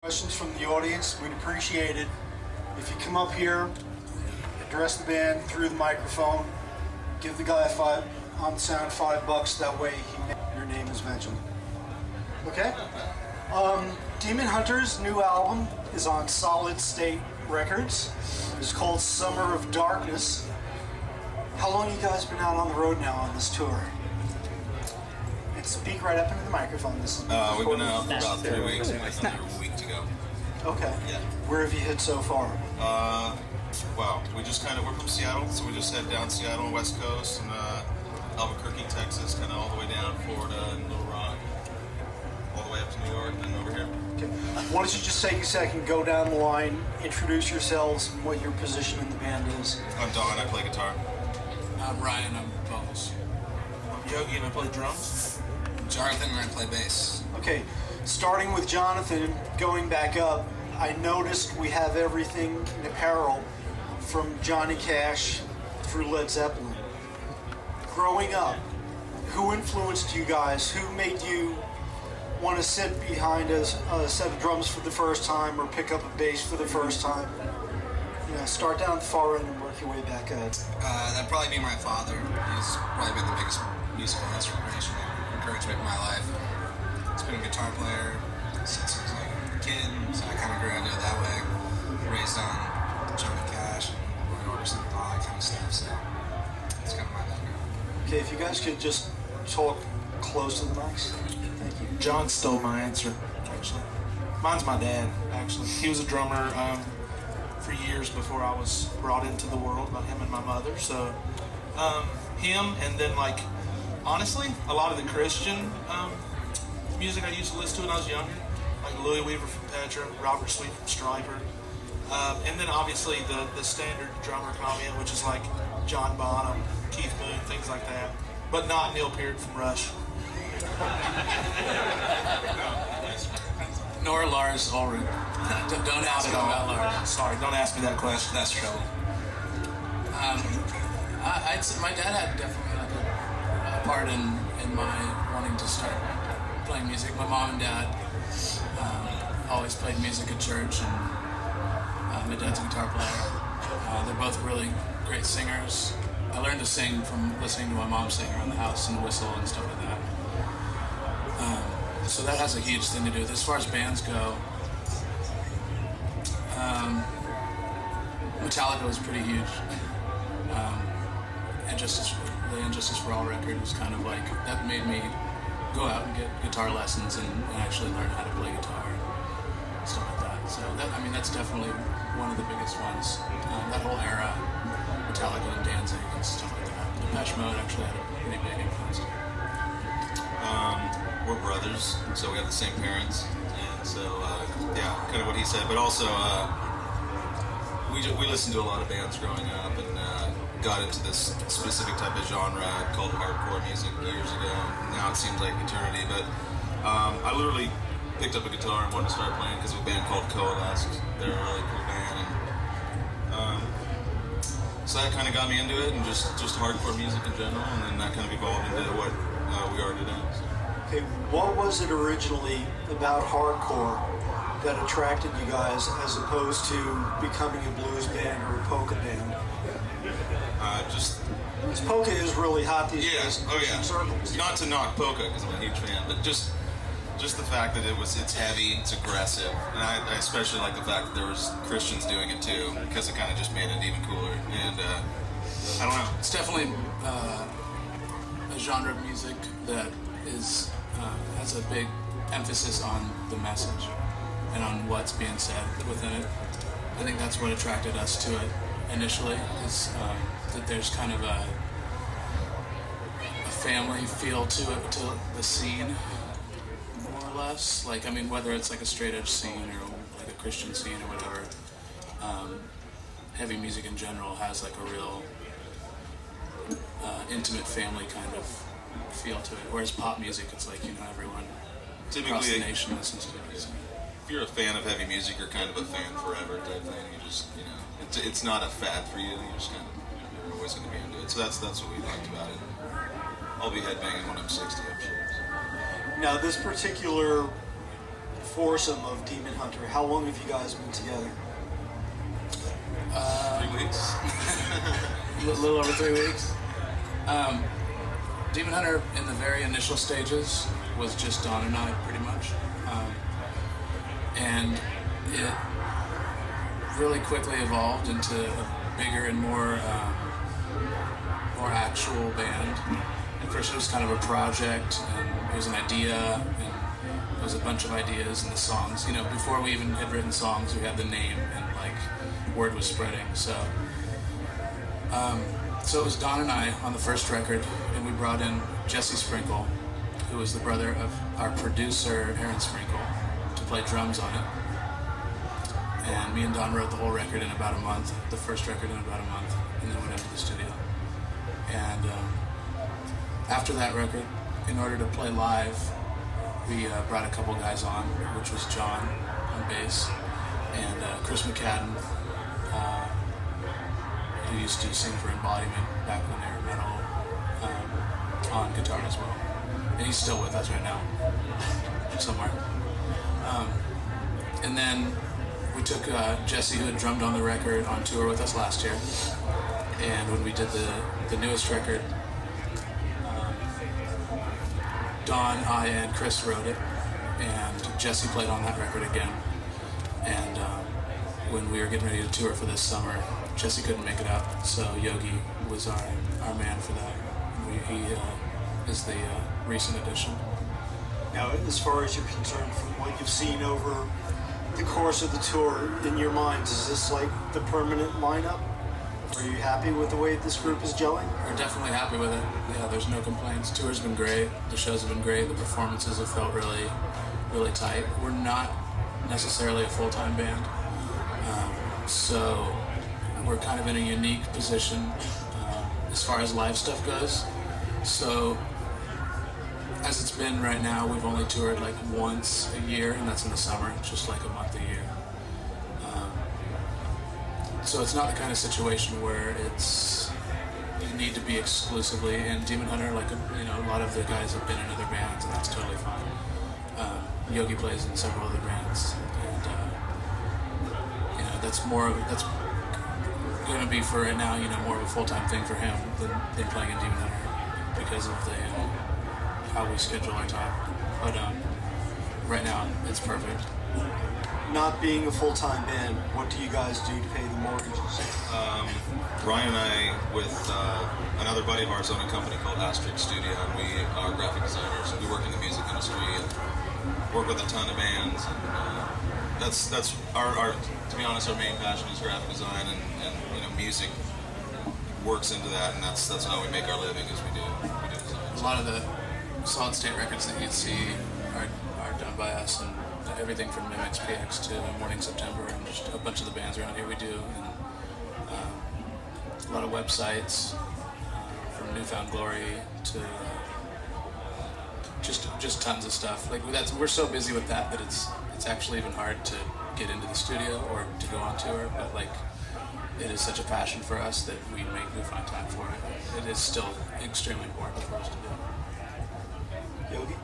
Questions from the audience, we'd appreciate it if you come up here, address the band through the microphone, give the guy on the sound $5, that way your name is mentioned. Okay? Demon Hunter's new album is on Solid State Records. It's called Summer of Darkness. How long you guys been out on the road now on this tour? And speak right up into the microphone. This is we've been out for about 3 weeks. We have another week to go. Okay. Yeah. Where have you hit so far? Well, we're from Seattle, so we just head down Seattle, West Coast, and Albuquerque, Texas, kind of all the way down Florida and Little Rock, all the way up to New York, and then over here. Okay. Why don't you just take a second, go down the line, introduce yourselves, and what your position in the band is. I'm Don, I play guitar. I'm Ryan, I'm vocals. I'm Yogi, and I play drums. Jonathan, and I play bass. Okay, starting with Jonathan, going back up, I noticed we have everything in apparel from Johnny Cash through Led Zeppelin. Growing up, who influenced you guys? Who made you want to sit behind a set of drums for the first time or pick up a bass for the first time? You know, start down at the far end and work your way back up. That'd probably be my father. He's probably been the biggest musical inspiration and encouragement in my life. He's been a guitar player since he was like a kid, so I kind of grew into it that way. Raised on Johnny Cash and Roy Orbison and all that kind of stuff, so it's kind of my background. Okay, if you guys could just talk close to the mics. Thank you. John stole my answer, actually. Mine's my dad, actually. He was a drummer for years before I was brought into the world by him and my mother. So him, and then honestly, a lot of the Christian music I used to listen to when I was younger, like Louis Weaver from Petra, Robert Sweet from Stryper, and then obviously the standard drummer comment, which is like John Bonham, Keith Moon, things like that, but not Neil Peart from Rush. Nor Lars Ulrich. Don't ask me about Lars. Sorry, don't ask me that question. That's trouble. I'd say my dad had definitely a part in my wanting to start playing music. My mom and dad always played music at church, and my dad's a guitar player. They're both really great singers. I learned to sing from listening to my mom sing around the house and whistle and stuff like that. So that has a huge thing to do with it. As far as bands go, Metallica was pretty huge. The Injustice for All record was kind of like, that made me go out and get guitar lessons and actually learn how to play guitar and stuff like that. So that's definitely one of the biggest ones. That whole era, Metallica and Danzig and stuff like that. Depeche Mode actually had a pretty big influence. We're brothers, so we have the same parents, and so yeah, kind of what he said. But also, we listened to a lot of bands growing up, and got into this specific type of genre called hardcore music years ago. Now it seems like eternity, but I literally picked up a guitar and wanted to start playing because of a band called Coalesce. They're a really cool band, and so that kind of got me into it, and just hardcore music in general, and then that kind of evolved into what we are today. So. Okay, what was it originally about hardcore that attracted you guys as opposed to becoming a blues band or a polka band? Because polka is really hot these days in circles. Not to knock polka, because I'm a huge fan, but just the fact that it's heavy, it's aggressive, and I especially like the fact that there was Christians doing it too, because it kind of just made it even cooler. And I don't know. It's definitely a genre of music that has a big emphasis on the message and on what's being said within it. I think that's what attracted us to it initially, is that there's kind of a family feel to it, to the scene, more or less. Whether it's like a straight edge scene or like a Christian scene or whatever, heavy music in general has like a real intimate family kind of feel to it. Whereas pop music, it's like, everyone across the nation listens to it. So. If you're a fan of heavy music, you're kind of a fan forever type thing. You just, it's not a fad for you. You just kind of, you're always going to be into it. So that's what we liked about it. I'll be headbanging when I'm 60, I'm sure. Now, this particular foursome of Demon Hunter. How long have you guys been together? 3 weeks. A little over 3 weeks. Demon Hunter in the very initial stages was just Don and I, pretty much. And it really quickly evolved into a bigger and more actual band. At first it was kind of a project, and it was an idea, and it was a bunch of ideas and the songs. You know, before we even had written songs, we had the name, and like word was spreading. So it was Don and I on the first record, and we brought in Jesse Sprinkle, who was the brother of our producer Aaron Sprinkle, to play drums on it. And me and Don wrote the whole record in about a month, the first record in about a month, and then went into the studio. And after that record, in order to play live, we brought a couple guys on, which was John on bass, and Chris McCadden, who used to sing for Embodiment back when they were metal, on guitar as well. And he's still with us right now, somewhere. And then we took Jesse, who had drummed on the record, on tour with us last year. And when we did the newest record, Don, I, and Chris wrote it, and Jesse played on that record again. And when we were getting ready to tour for this summer, Jesse couldn't make it out, so Yogi was our man for that. He is the recent addition. Now, as far as you're concerned, from what you've seen over the course of the tour, in your minds, is this like the permanent lineup? Are you happy with the way this group is gelling? We're definitely happy with it. Yeah, there's no complaints. Tour's been great. The shows have been great. The performances have felt really, really tight. We're not necessarily a full-time band, so we're kind of in a unique position as far as live stuff goes. So as it's been right now, we've only toured like once a year, and that's in the summer, just like a month a year. So it's not the kind of situation where it's you need to be exclusively in Demon Hunter. Like a lot of the guys have been in other bands, and that's totally fine. Yogi plays in several other bands, and that's going to be for right now. More of a full-time thing for him than playing in Demon Hunter because of how we schedule our time. But right now, it's perfect. Not being a full-time band, what do you guys do to pay the mortgages? Ryan and I, with another buddy of ours, own a company called Asterisk Studio, and we are graphic designers. We work in the music industry and work with a ton of bands. And that's our to be honest, our main passion is graphic design, and music works into that, and that's how we make our living, is we do design. A lot of the solid state records that you'd see are done by us, and everything from Mimics PX to Morning September, and just a bunch of the bands around here we do, and a lot of websites, from Newfound Glory to just tons of stuff. Like we're so busy with that it's actually even hard to get into the studio or to go on tour. But like, it is such a passion for us that we find time for it. It is still extremely important for us to do. Yogi?